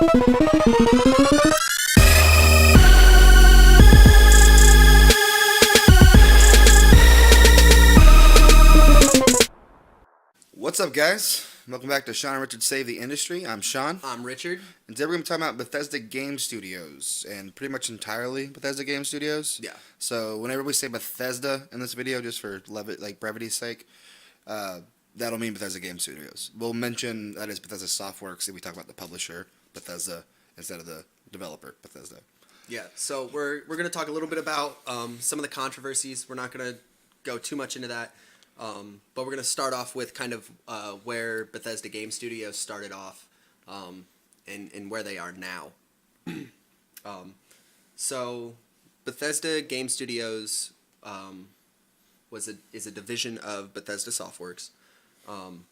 What's up, guys? Welcome back to Shawn and Richard Save the Industry. I'm Shawn. I'm Richard. And today we're going to be talking about Bethesda Game Studios, and pretty much entirely Bethesda Game Studios. Yeah. So whenever we say Bethesda in this video, just for brevity's sake, that'll mean Bethesda Game Studios. We'll mention that is Bethesda Softworks if we talk about the publisher, Bethesda, instead of the developer, Bethesda. Yeah, so we're going to talk a little bit about some of the controversies. We're not going to go too much into that, but we're going to start off with kind of where Bethesda Game Studios started off and where they are now. So Bethesda Game Studios is a division of Bethesda Softworks, and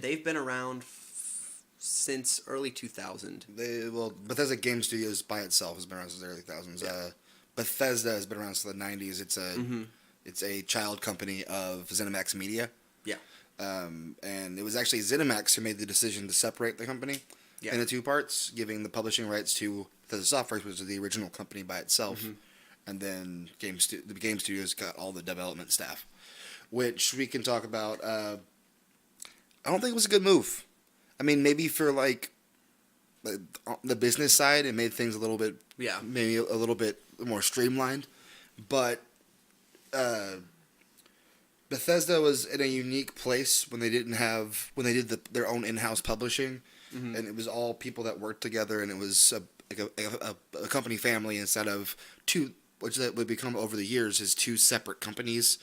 they've been around since early 2000. Bethesda Game Studios by itself has been around since the early 2000s. Yeah. Bethesda has been around since the 90s. It's a child company of ZeniMax Media. Yeah. And it was actually ZeniMax who made the decision to separate the company into two parts, giving the publishing rights to Bethesda Softworks, which was the original company by itself, and then the Game Studios got all the development staff, which we can talk about. I don't think it was a good move. I mean, maybe for like the business side, it made things a little bit, maybe a little bit more streamlined, but Bethesda was in a unique place when they did their own in-house publishing, and it was all people that worked together, and it was a company family instead of two, which that would become over the years is two separate companies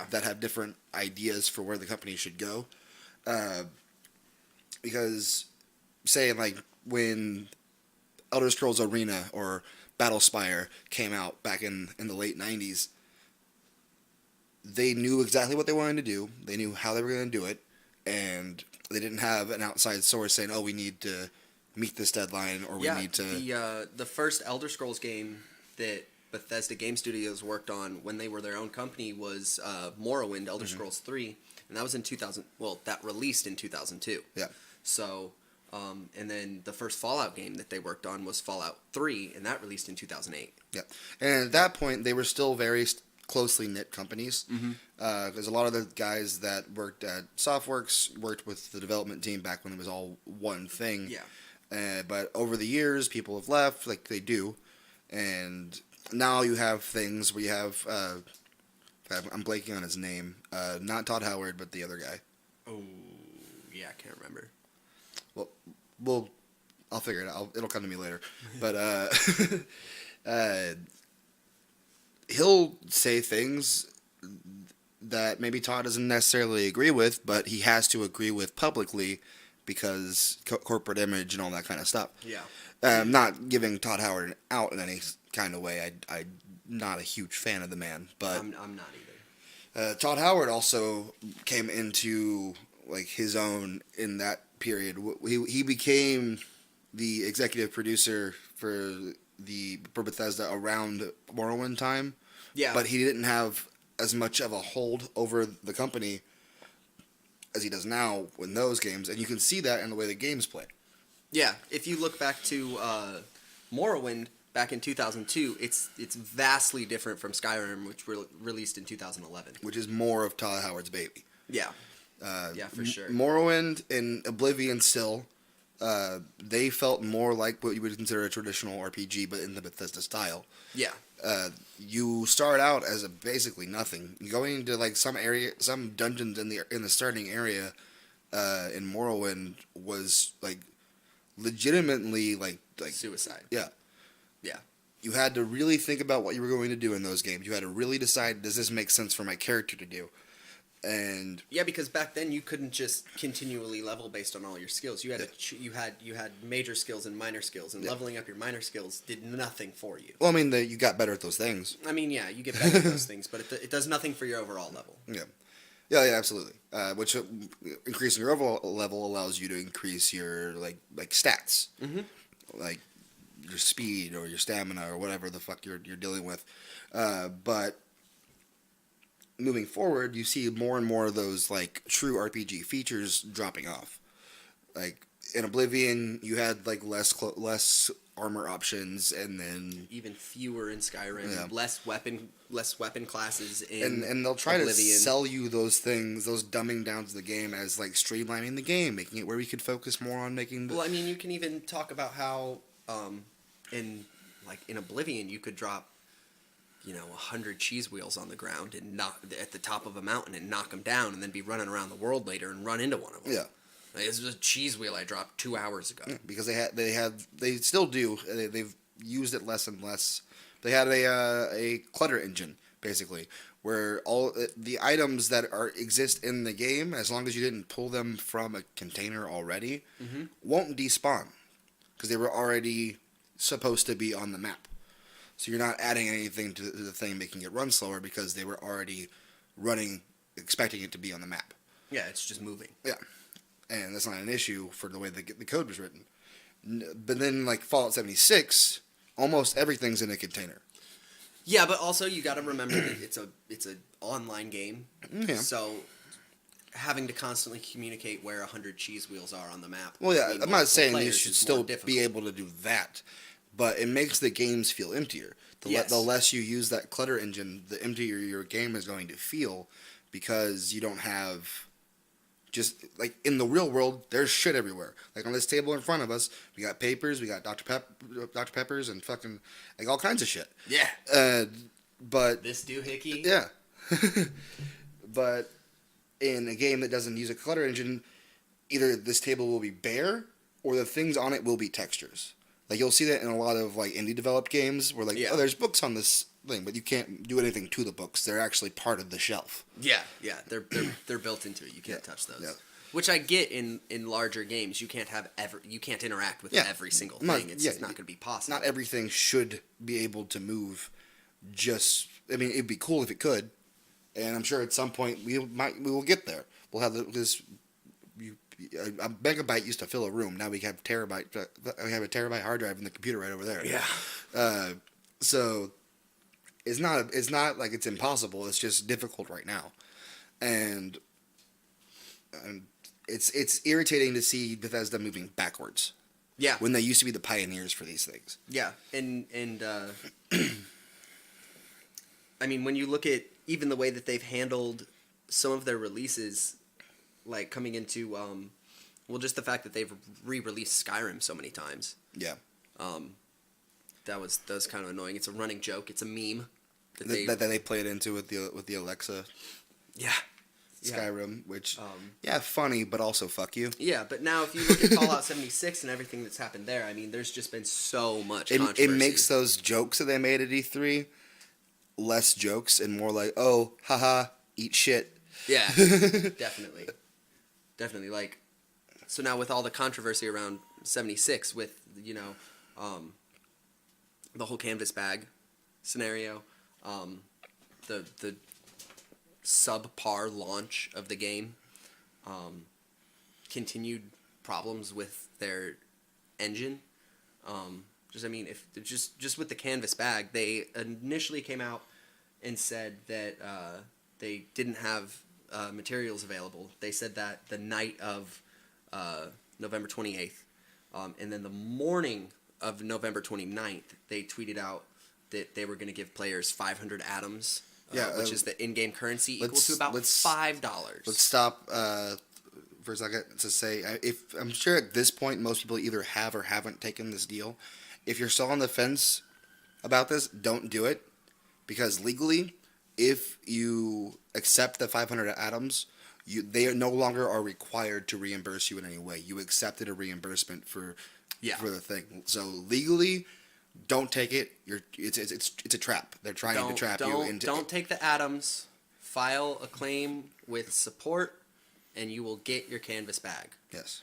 that have different ideas for where the company should go. Because, say, like, when Elder Scrolls Arena or Battlespire came out back in the late 90s, they knew exactly what they wanted to do. They knew how they were going to do it, and they didn't have an outside source saying, "Oh, we need to meet this deadline," or "We need to." The first Elder Scrolls game that Bethesda Game Studios worked on when they were their own company was Morrowind, Elder Scrolls 3, and that was in 2000. Well, that released in 2002. Yeah. So, and then the first Fallout game that they worked on was Fallout 3, and that released in 2008. Yeah, and at that point, they were still very closely knit companies. Because a lot of the guys that worked at Softworks worked with the development team back when it was all one thing. Yeah. But over the years, people have left, like they do, and now you have things where you have. I'm blanking on his name. Not Todd Howard, but the other guy. Oh, yeah, I can't remember. Well, I'll figure it out. It'll come to me later. But he'll say things that maybe Todd doesn't necessarily agree with, but he has to agree with publicly because corporate image and all that kind of stuff. Yeah. I'm not giving Todd Howard out in any kind of way. I'm not a huge fan of the man, but I'm not either. Todd Howard also came into like his own in that period. He became the executive producer for Bethesda around Morrowind time. Yeah. But he didn't have as much of a hold over the company as he does now in those games, and you can see that in the way the games play. Yeah, if you look back to Morrowind back in 2002, it's vastly different from Skyrim, which released in 2011. Which is more of Todd Howard's baby. Yeah. Yeah, for sure. Morrowind and Oblivion still, they felt more like what you would consider a traditional RPG, but in the Bethesda style. Yeah. You start out as basically nothing. Going into like some dungeons in the starting area in Morrowind was like legitimately like suicide. Yeah. Yeah. You had to really think about what you were going to do in those games. You had to really decide, does this make sense for my character to do? And yeah, because back then you couldn't just continually level based on all your skills. You had you had major skills and minor skills, and leveling up your minor skills did nothing for you. Well, I mean, you got better at those things. I mean, yeah, you get better at those things, but it does nothing for your overall level. Yeah, absolutely. Which increasing your overall level allows you to increase your like stats, like your speed or your stamina or whatever the fuck you're dealing with. But moving forward, you see more and more of those like true RPG features dropping off. Like in Oblivion, you had like less armor options, and then even fewer in Skyrim. Yeah. Less weapon classes in and they'll try Oblivion. to sell you those things, those dumbing downs of the game as like streamlining the game, making it where we could focus more on making. Well, I mean, you can even talk about how in Oblivion you could drop 100 cheese wheels on the ground and knock at the top of a mountain and knock them down, and then be running around the world later and run into one of them. Yeah. Like, this was a cheese wheel I dropped 2 hours ago. Yeah, because they still do. They've used it less and less. They had a clutter engine basically, where all the items that exist in the game, as long as you didn't pull them from a container already, won't despawn because they were already supposed to be on the map. So you're not adding anything to the thing, making it run slower because they were already running, expecting it to be on the map. Yeah, it's just moving. Yeah. And that's not an issue for the way the code was written. But then, like Fallout 76, almost everything's in a container. Yeah, but also you got to remember that it's an online game. Yeah. So having to constantly communicate where 100 cheese wheels are on the map. Well, yeah, I'm not saying you players should is still more difficult. be able to do that, but it makes the games feel emptier. The less you use that clutter engine, the emptier your game is going to feel, because you don't have. Just like in the real world, there's shit everywhere. Like on this table in front of us, we got papers, we got Dr. Peppers, and fucking like all kinds of shit. Yeah. But this doohickey. Yeah. But in a game that doesn't use a clutter engine, either this table will be bare or the things on it will be textures. Like you'll see that in a lot of like indie developed games where oh, there's books on this thing, but you can't do anything to the books. They're actually part of the shelf. Yeah, they're built into it. You can't touch those. Yeah. Which I get in larger games. You can't interact with every single thing. It's just not going to be possible. Not everything should be able to move. It'd be cool if it could, and I'm sure at some point we will get there. We'll have this. A megabyte used to fill a room. Now we have terabyte. We have a terabyte hard drive in the computer right over there. Yeah. So it's not like it's impossible. It's just difficult right now, and it's irritating to see Bethesda moving backwards. Yeah. When they used to be the pioneers for these things. Yeah, and I mean, when you look at even the way that they've handled some of their releases, like coming into just the fact that they've re-released Skyrim so many times. Yeah. That was kind of annoying. It's a running joke. It's a meme that they played into with the Alexa. Yeah. Skyrim, which funny, but also fuck you. Yeah, but now if you look at Fallout 76 and everything that's happened there, I mean, there's just been so much controversy. It makes those jokes that they made at E3 less jokes and more like, oh, haha, eat shit. Yeah, definitely. Like, so now with all the controversy around 76 with, the whole canvas bag scenario, the subpar launch of the game, continued problems with their engine. Just with the canvas bag, they initially came out and said that they didn't have materials available. They said that the night of November 28th, and then the morning of November 29th, they tweeted out that they were going to give players 500 atoms. Which is the in-game currency equal to about $5. Let's stop for a second to say, if I'm sure at this point most people either have or haven't taken this deal. If you're still on the fence about this, don't do it, because legally, if you accept the 500 atoms, they no longer are required to reimburse you in any way. You accepted a reimbursement for the thing. So legally, don't take it. It's a trap. They're trying to trap you into. Don't take the atoms. File a claim with support, and you will get your canvas bag. Yes.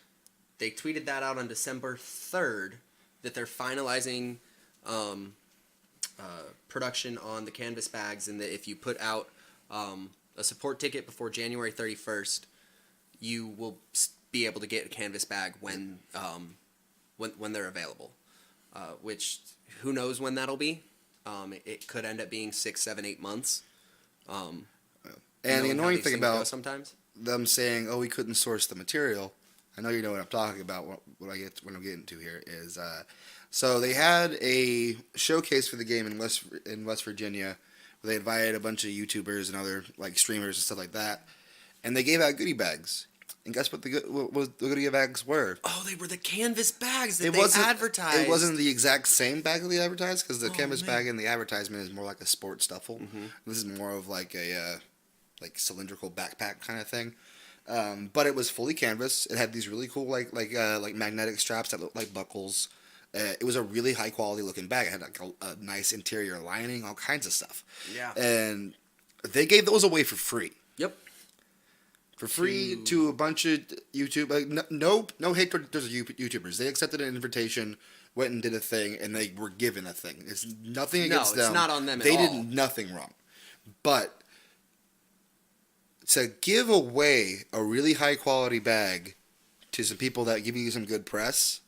They tweeted that out on December 3rd that they're finalizing production on the canvas bags, and that if you put out a support ticket before January 31st, you will be able to get a canvas bag when they're available. Which, who knows when that'll be? It could end up being 6, 7, 8 months. And the annoying thing about sometimes them saying, "Oh, we couldn't source the material," I know you know what I'm talking about. What I'm getting to here is, so they had a showcase for the game in West Virginia, where they invited a bunch of YouTubers and other like streamers and stuff like that, and they gave out goodie bags. And guess what the goodie bags were? Oh, they were the canvas bags that they advertised. It wasn't the exact same bag that they advertised, because the canvas bag in the advertisement is more like a sports duffel. Mm-hmm. This is more of like a like cylindrical backpack kind of thing. But it was fully canvas. It had these really cool like magnetic straps that looked like buckles. It was a really high quality looking bag. It had like a nice interior lining, all kinds of stuff. Yeah. And they gave those away for free. Yep. For free to a bunch of YouTube. Like, no hate towards YouTubers. They accepted an invitation, went and did a thing, and they were given a thing. It's nothing against them. No, it's not on them at all. They did nothing wrong. But to give away a really high quality bag to some people that give you some good press,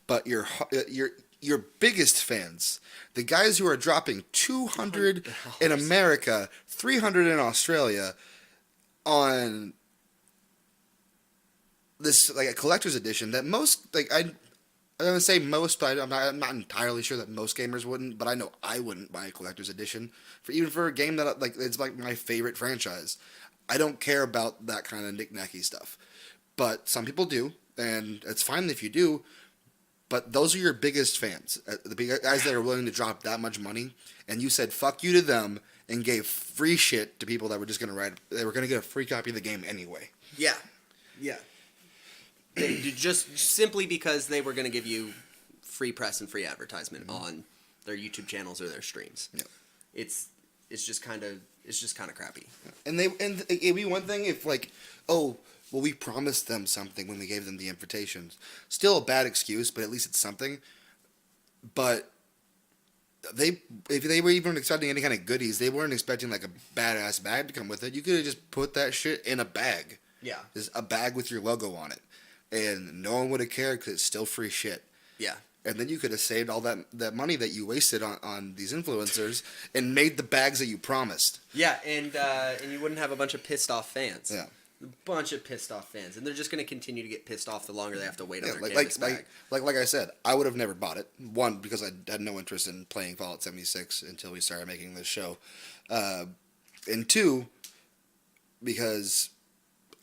but your biggest fans, the guys who are dropping $200 in America, $300 in Australia, on this like a collector's edition that most like I don't say most, but I'm not entirely sure that most gamers wouldn't, but I know I wouldn't buy a collector's edition for a game that like it's like my favorite franchise. I don't care about that kind of knick-knacky stuff, but some people do, and it's fine if you do. But those are your biggest fans, the big guys that are willing to drop that much money, and you said fuck you to them and gave free shit to people that were just they were gonna get a free copy of the game anyway. Yeah. They just simply because they were gonna give you free press and free advertisement on their YouTube channels or their streams. Yeah. It's just kind of crappy. And it'd be one thing if like, oh, well, we promised them something when we gave them the invitations. Still a bad excuse, but at least it's something. But if they were even expecting any kind of goodies, they weren't expecting like a badass bag to come with it. You could have just put that shit in a bag. Yeah. Just a bag with your logo on it. And no one would have cared because it's still free shit. Yeah. And then you could have saved all that money that you wasted on these influencers and made the bags that you promised. Yeah, and you wouldn't have a bunch of pissed off fans. Yeah. A bunch of pissed off fans. And they're just going to continue to get pissed off the longer they have to wait on their like canvas bag. Like I said, I would have never bought it. One, because I had no interest in playing Fallout 76 until we started making this show. And two, because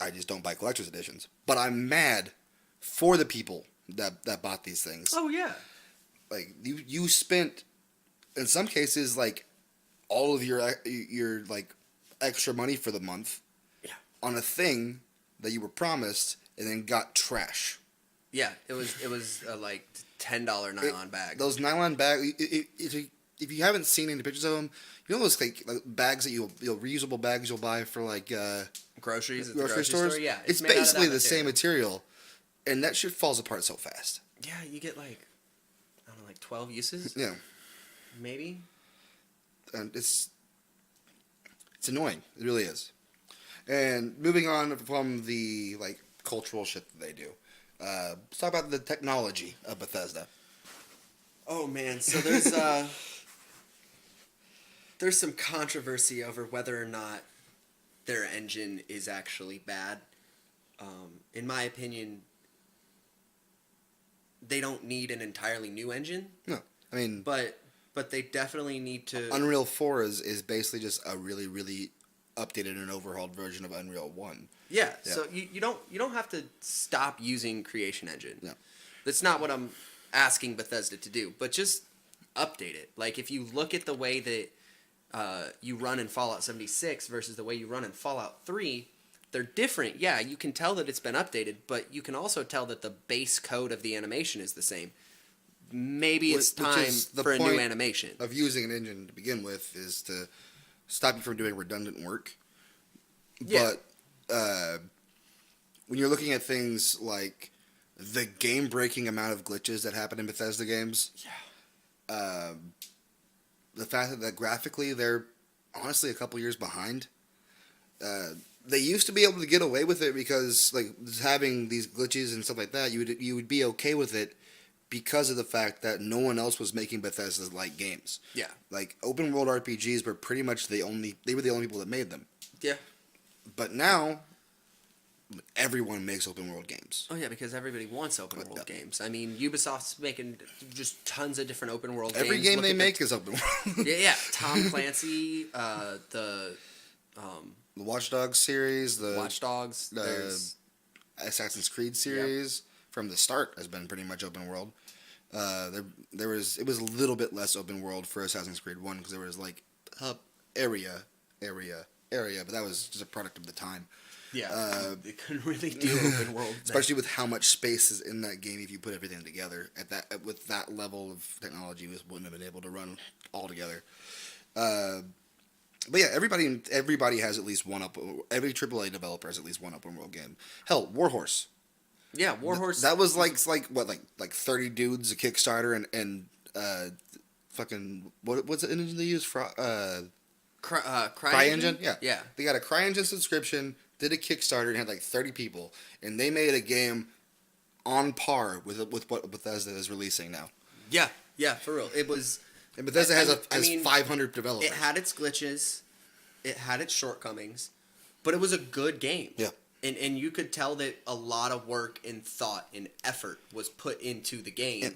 I just don't buy collector's editions. But I'm mad for the people that bought these things. Oh, yeah. Like, you spent, in some cases, like, all of your like, extra money for the month on a thing that you were promised and then got trash. Yeah, it was a like $10 nylon bag. Those nylon bags, if you haven't seen any pictures of them, you know those like bags that you'll reusable bags you'll buy for like groceries at grocery the grocery stores? store? Yeah, it's basically the same material, and that shit falls apart so fast. Yeah, you get like, I don't know, like 12 uses? Yeah. Maybe? And it's annoying. It really is. And moving on from the like cultural shit that they do, let's talk about the technology of Bethesda. Oh man, so there's some controversy over whether or not their engine is actually bad. In my opinion, they don't need an entirely new engine. No, I mean, but they definitely need to. Unreal 4 is basically just a really, really updated and overhauled version of Unreal 1. Yeah. So you don't have to stop using Creation Engine. No. That's not what I'm asking Bethesda to do, but just update it. Like if you look at the way that you run in Fallout 76 versus the way you run in Fallout 3, they're different. Yeah, you can tell that it's been updated, but you can also tell that the base code of the animation is the same. Maybe it's time for a new animation. Of using an engine to begin with is to stop you from doing redundant work. Yeah. But when you're looking at things like the game-breaking amount of glitches that happen in Bethesda games, the fact that graphically they're honestly a couple years behind. They used to be able to get away with it because like having these glitches and stuff like that, you would be okay with it because of the fact that no one else was making Bethesda-like games. Yeah. Like, open world RPGs were pretty much they were the only people that made them. Yeah. But now, everyone makes open world games. Oh yeah, because everybody wants open world games. I mean, Ubisoft's making just tons of different open world games. Every game they make is open world. Yeah. Tom Clancy, the Watch Dogs series, Watch Dogs, the Assassin's Creed series from the start has been pretty much open world. It was a little bit less open world for Assassin's Creed 1 because there was like area, but that was just a product of the time. Yeah, they couldn't really do open world, especially with how much space is in that game. If you put everything together with that level of technology, we wouldn't have been able to run all together. But yeah, everybody has at least one every AAA developer has at least one open world game. Hell, Warhorse. Yeah, Warhorse. That was like 30 dudes, a Kickstarter, and fucking what's the engine they use for CryEngine? Yeah. They got a CryEngine subscription, did a Kickstarter, and had like 30 people, and they made a game on par with what Bethesda is releasing now. Yeah, for real. It was. And Bethesda has 500 developers. It had its glitches, it had its shortcomings, but it was a good game. Yeah. And you could tell that a lot of work and thought and effort was put into the game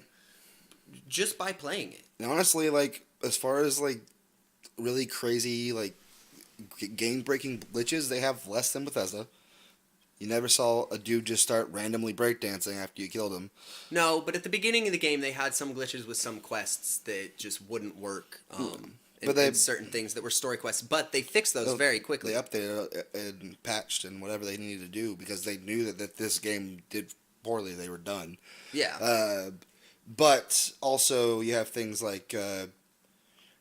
just by playing it. And honestly, like, as far as like really crazy like game breaking glitches, they have less than Bethesda. You never saw a dude just start randomly breakdancing after you killed him. No, but at the beginning of the game, they had some glitches with some quests that just wouldn't work. And certain things that were story quests, but they fixed those very quickly. They updated and patched and whatever they needed to do because they knew that this game did poorly. They were done. Yeah. But also you have things like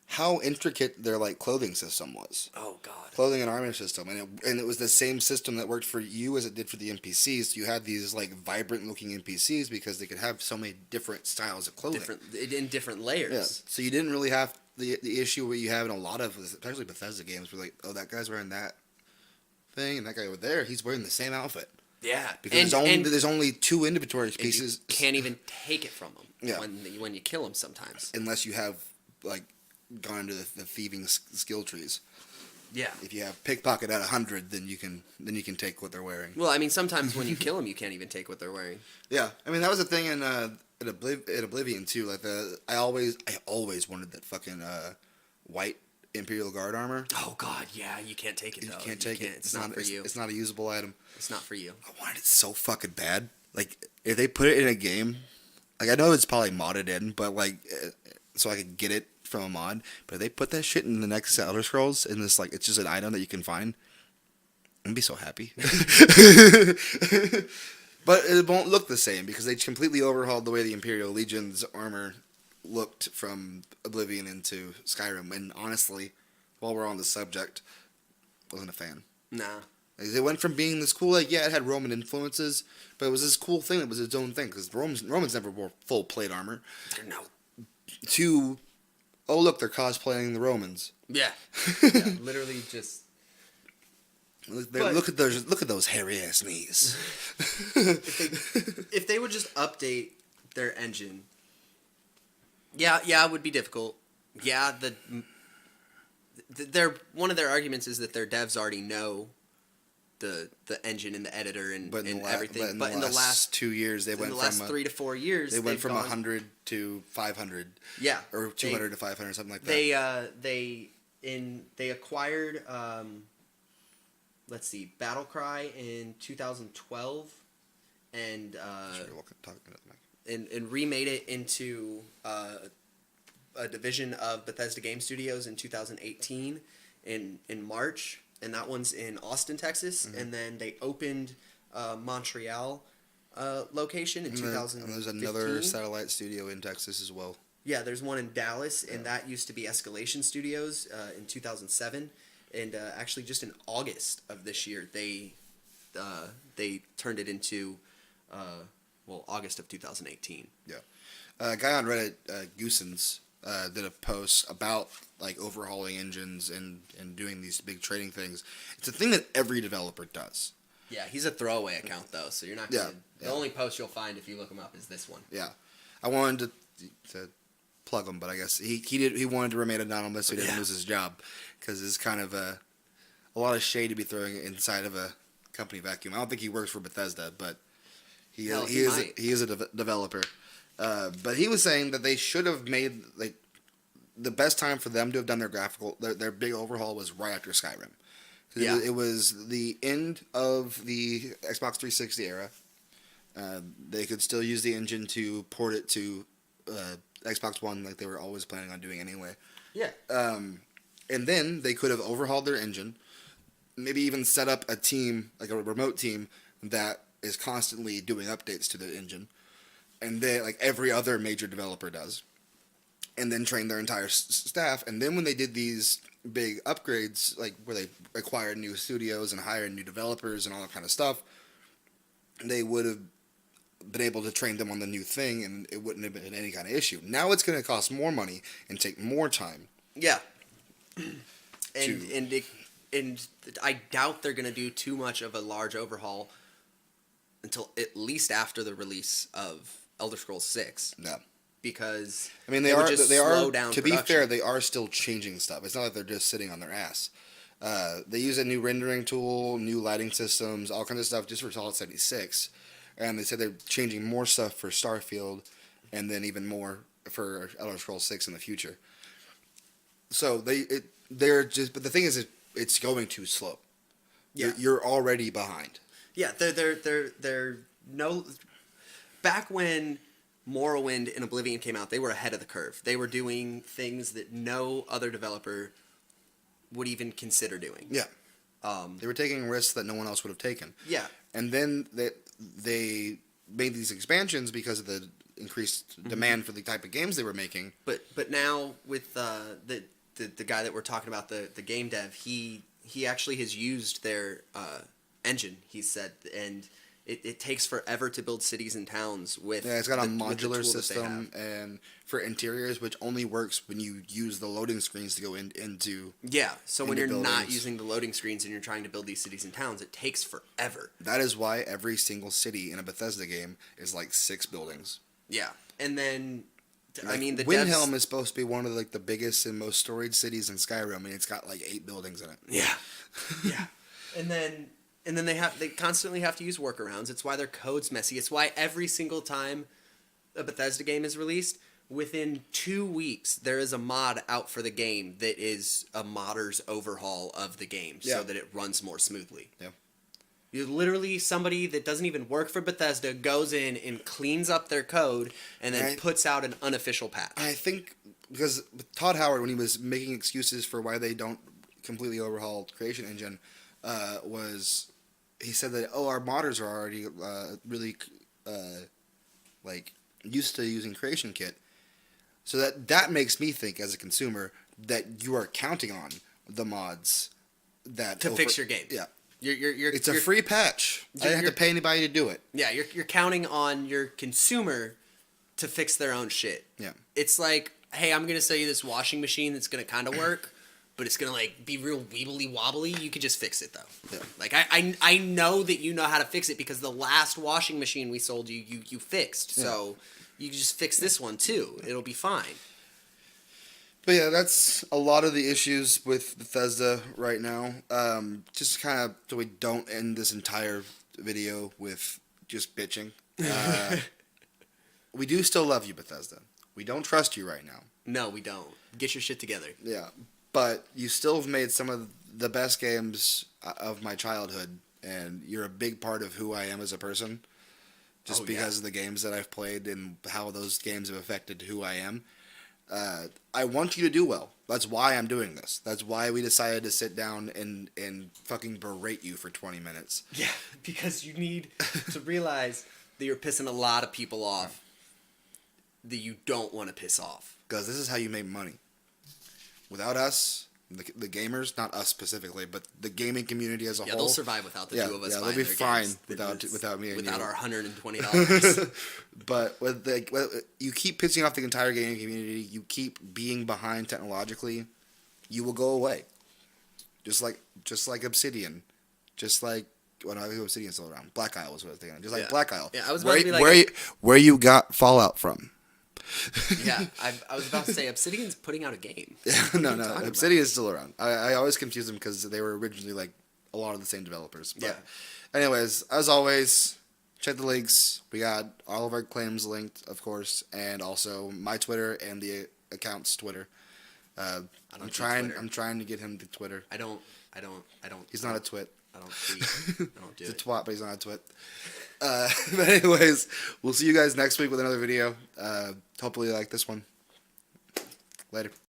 how intricate their like clothing system was. Oh God. Clothing and armor system, and it was the same system that worked for you as it did for the NPCs. You had these like vibrant looking NPCs because they could have so many different styles of clothing, in different layers. Yeah. So you didn't really have the issue where you have in a lot of, especially Bethesda games, where like, oh, that guy's wearing that thing, and that guy over there, he's wearing the same outfit. Yeah, because there's only two inventory pieces. You can't even take it from them. Yeah. When you kill them sometimes. Unless you have like gone into the thieving skill trees. Yeah. If you have pickpocket at 100, then you can take what they're wearing. Well, I mean, sometimes when you kill them, you can't even take what they're wearing. Yeah, I mean that was the thing in Oblivion too. Like I always wanted that fucking white Imperial Guard armor. Oh God, yeah, you can't take it though. You can't take it. It's not for you. It's not a usable item. It's not for you. I wanted it so fucking bad. Like if they put it in a game, like I know it's probably modded in, but like so I could get it from a mod. But if they put that shit in the next Elder Scrolls, and this like it's just an item that you can find, I'd be so happy. But it won't look the same because they completely overhauled the way the Imperial Legion's armor looked from Oblivion into Skyrim. And honestly, while we're on the subject, wasn't a fan. Nah. Like, they went from being this cool, like, yeah, it had Roman influences, but it was this cool thing that was its own thing because Romans never wore full plate armor. No. To, oh, look, they're cosplaying the Romans. Yeah. Literally just... Look at those hairy ass knees. if they would just update their engine, yeah, it would be difficult. Yeah, one of their arguments is that their devs already know the engine and the editor and everything. But in the last 2 years, in the last 3 to 4 years, they went from 100 to 500. Yeah, or 200 to 500, something like that. They acquired. Let's see, Battlecry in 2012, and remade it into a division of Bethesda Game Studios in 2018 in March, and that one's in Austin, Texas, and then they opened Montreal location in 2015. And there's another satellite studio in Texas as well. Yeah, there's one in Dallas, and that used to be Escalation Studios in 2007. And actually, just in August of this year, they turned it into, August of 2018. Yeah, a guy on Reddit, Goosens, did a post about like overhauling engines and doing these big trading things. It's a thing that every developer does. Yeah, he's a throwaway account though, so you're not gonna. The only post you'll find if you look him up is this one. Yeah, I wanted to plug him, but I guess he wanted to remain anonymous so he didn't lose his job because it's kind of a lot of shade to be throwing inside of a company Vacuum. I don't think he works for Bethesda, but he Hell, he is a developer. But he was saying that they should have made like the best time for them to have done their big overhaul was right after Skyrim. Yeah. It was the end of the Xbox 360 era. They could still use the engine to port it to Xbox One like they were always planning on doing anyway. Yeah. And then they could have overhauled their engine, maybe even set up a team, like a remote team, that is constantly doing updates to the engine. And they, like every other major developer does. And then train their entire staff. And then when they did these big upgrades, like where they acquired new studios and hired new developers and all that kind of stuff, they would have been able to train them on the new thing, and it wouldn't have been any kind of issue. Now it's going to cost more money and take more time. Yeah. And I doubt they're going to do too much of a large overhaul until at least after the release of Elder Scrolls 6. No. Because I mean, they are to be fair, they are still changing stuff. It's not like they're just sitting on their ass. They use a new rendering tool, new lighting systems, all kinds of stuff just for Fallout 76. And they said they're changing more stuff for Starfield, and then even more for Elder Scrolls 6 in the future. So they're just, but the thing is, it's going too slow. Yeah. You're already behind. Yeah, they're no. Back when Morrowind and Oblivion came out, they were ahead of the curve. They were doing things that no other developer would even consider doing. Yeah. They were taking risks that no one else would have taken. Yeah. And then they made these expansions because of the increased demand for the type of games they were making. But now with the guy that we're talking about, the game dev, he actually has used their engine, he said, and it takes forever to build cities and towns with. Yeah, it's got a modular system and for interiors, which only works when you use the loading screens to go into. Yeah, so when you're not using the loading screens and you're trying to build these cities and towns, it takes forever. That is why every single city in a Bethesda game is like 6 buildings. Yeah, and then I mean, Windhelm is supposed to be one of the biggest and most storied cities in Skyrim, and it's got like 8 buildings in it. Yeah, yeah, and then they constantly have to use workarounds. It's why their code's messy. It's why every single time a Bethesda game is released, within 2 weeks there is a mod out for the game that is a modder's overhaul of the game so that it runs more smoothly. Yeah. You literally, somebody that doesn't even work for Bethesda goes in and cleans up their code and then puts out an unofficial patch. I think because Todd Howard, when he was making excuses for why they don't completely overhaul Creation Engine, he said that our modders are already really used to using Creation Kit, so that makes me think as a consumer that you are counting on the mods to fix your game. Yeah. It's a free patch. I didn't have to pay anybody to do it. Yeah, you're counting on your consumer to fix their own shit. Yeah. It's like, hey, I'm gonna sell you this washing machine that's gonna kind of work, but it's gonna be real weebly wobbly. You could just fix it though. Yeah. I know that you know how to fix it because the last washing machine we sold you fixed. Yeah. So you can just fix this one too. It'll be fine. But yeah, that's a lot of the issues with Bethesda right now. Just kind of so we don't end this entire video with just bitching. We do still love you, Bethesda. We don't trust you right now. No, we don't. Get your shit together. Yeah, but you still have made some of the best games of my childhood, and you're a big part of who I am as a person. Just because of the games that I've played and how those games have affected who I am. I want you to do well. That's why I'm doing this. That's why we decided to sit down and fucking berate you for 20 minutes. Yeah, because you need to realize that you're pissing a lot of people off that you don't want to piss off. Because this is how you make money. Without us, the gamers, not us specifically, but the gaming community as a whole. Yeah, they'll survive without the two of us. Yeah, they'll be fine without me and without our $120. But you keep pissing off the entire gaming community. You keep being behind technologically. You will go away. Just like Obsidian. Just like when I think Obsidian's still around. Black Isle was what I was thinking. Just like Black Isle. Yeah, I was about to be like where you got Fallout from. Yeah, I was about to say Obsidian's putting out a game. No, Obsidian is still around. I always confuse them because they were originally like a lot of the same developers. But anyways, as always, check the links. We got all of our claims linked, of course, and also my Twitter and the account's Twitter. I'm trying to get him to Twitter. I don't. He's not a twit. I don't tweet. I don't do He's it. a twat, but he's not a twit. But anyways, we'll see you guys next week with another video. Hopefully you like this one. Later.